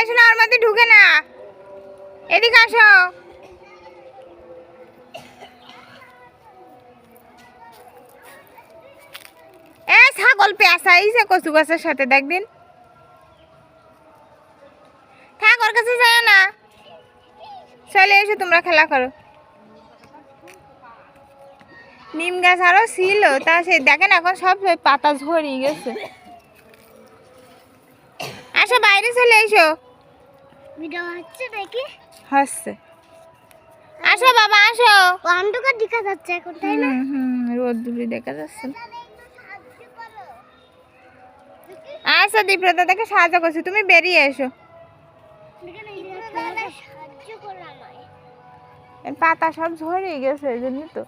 শোনো, ওর মধ্যে ঢুকে না, এদিকে আসো। ছাগল পেঁচাইছে কচু গাছের সাথে, দেখদিন থাক, ওর কাছে যায় না, চলে এসো তোমরা খেলা করো। নিম গাছ আরো ছিল, তা সে দেখেন এখন সব পাতা ঝরিয়ে গেছে। আসো বাইরে চলে এসো, ভিডিও হচ্ছে দেখি, হচ্ছে। আসো বাবা আসো, অন্ধকার দেখা যাচ্ছে এখন, তাই না? রোদ দুলি দেখা যাচ্ছে। আচ্ছা দীপ্রতা দেখে সাহায্য করছি, তুমি বেরিয়ে এসো। পাতা সব ঝরিয়ে গেছে, জানি তো।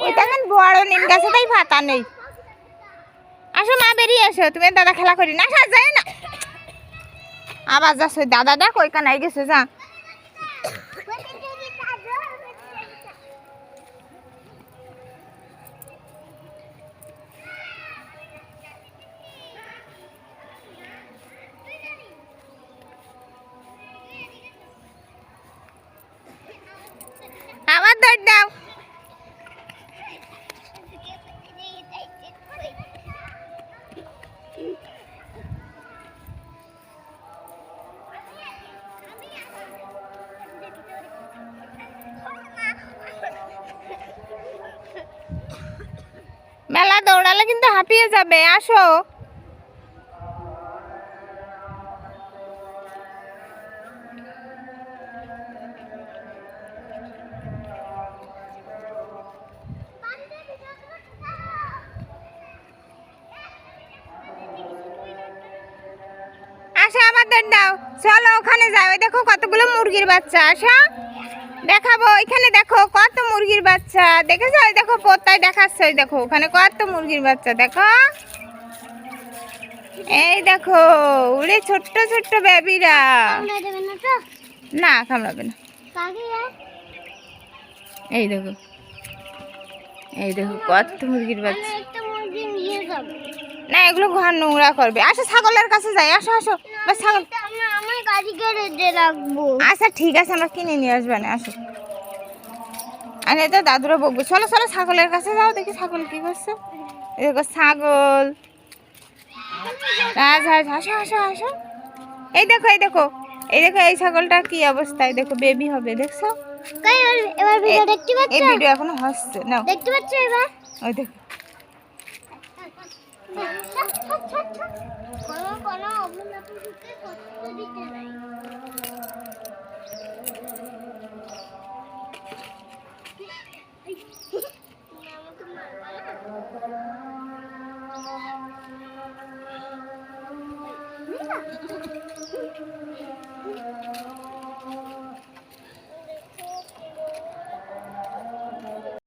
ওই দেখেন বড় নিম গাছে তাই পাতা নেই। আসো মা, বেরিয়ে এসো, তুমি দাদা খেলা করি না, সাজ যায় না। আবার যাচ্ছে দাদা, দেখ ওই কানাই গেছে, যা। আবার দৌড় দাও। মেলা দৌড়ালে কিন্তু হাঁপিয়ে যাবে, আসো। আসো আবার দৌড় দাও, চলো ওখানে যাও, দেখো কতগুলো মুরগির বাচ্চা, আসো দেখাবো। এখানে দেখো কত মুরগির বাচ্চা, দেখেছো? দেখো পোতায় দেখাচ্ছে, দেখো ওখানে কত মুরগির বাচ্চা, দেখো এই দেখো উড়ে ছোট্ট ছোট্ট বেবিরা। না কামড়াবে না। এই দেখো, এই দেখো কত মুরগির বাচ্চা। না এগুলো ঘর নোংরা করবে। আসো ছাগলের কাছে যাই, আসো আসো। বাস ছাগল আমার গাড়ি গ্যারেজে রাখবো। আচ্ছা ঠিক আছে, আমরা কিনে নিয়ে আসবে না, আসো। আর এটা দাদুরা বকবে, চলো চলো ছাগলের কাছে যাও, দেখি ছাগল কি করছে। এই দেখো ছাগল, রাজহাঁস, আসো আসো আসো। এই দেখো এই দেখো, এই দেখো এই ছাগলটা কি অবস্থায়, দেখো বেবি হবে, দেখছো? এবার ভিডিও দেখতে পাচ্ছ? এই ভিডিও এখনো হচ্ছে না, দেখতে পাচ্ছ এবার? ওই দেখো। কোনো অবনতিকে কষ্ট দিতে নাই। আমাকে মারবা না?